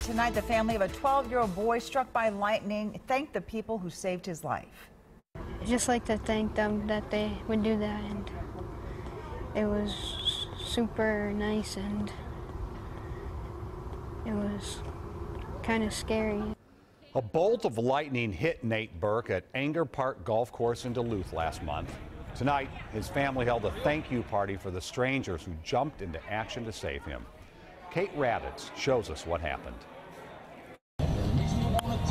Tonight, the family of a 12-year-old boy struck by lightning thanked the people who saved his life. I'd just like to thank them that they would do that, and it was super nice, and it was kind of scary. A bolt of lightning hit Nate Burke at Anger Park Golf Course in Duluth last month. Tonight, his family held a thank you party for the strangers who jumped into action to save him. Kate Raddatz shows us what happened.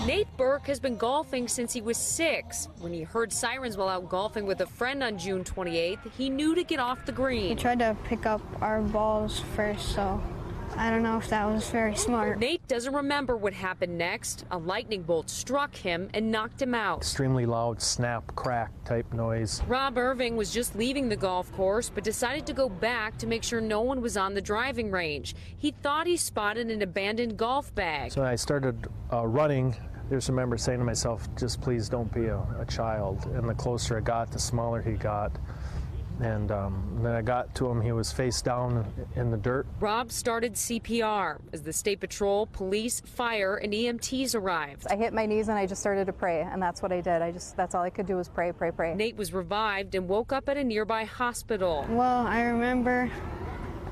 Nate Burke has been golfing since he was 6. When he heard sirens while out golfing with a friend on June 28th, he knew to get off the green. He tried to pick up our balls first, so I don't know if that was very smart. Nate doesn't remember what happened next. A lightning bolt struck him and knocked him out. Extremely loud snap, crack type noise. Rob Irving was just leaving the golf course, but decided to go back to make sure no one was on the driving range. He thought he spotted an abandoned golf bag. So I started running. There's a member saying to myself, just please don't be a child. And the closer I got, the smaller he got. And then I got to him, he was face down in the dirt. Rob started CPR as the State Patrol, police, fire, and EMTs arrived. I hit my knees and I just started to pray, and that's what I did. That's all I could do was pray, pray, pray. Nate was revived and woke up at a nearby hospital. Well, I remember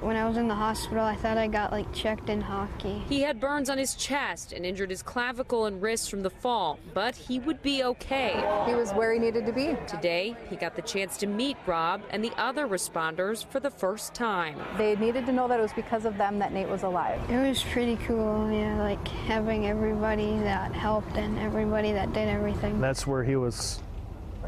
when I was in the hospital, I thought I got checked in hockey. He had burns on his chest and injured his clavicle and wrist from the fall, but he would be okay. He was where he needed to be. Today, he got the chance to meet Rob and the other responders for the first time. They needed to know that it was because of them that Nate was alive. It was pretty cool, yeah, having everybody that helped and everybody that did everything. That's where he was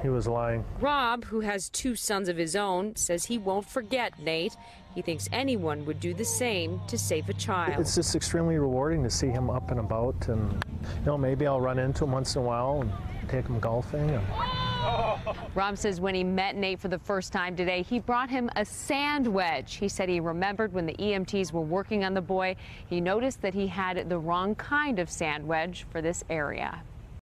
lying. Rob, who has 2 sons of his own, says he won't forget Nate. He thinks anyone would do the same to save a child. It's just extremely rewarding to see him up and about, and maybe I'll run into him once in a while and take him golfing. Rob says when he met Nate for the first time today, he brought him a sand wedge. He said he remembered when the EMTs were working on the boy, he noticed that he had the wrong kind of sand wedge for this area.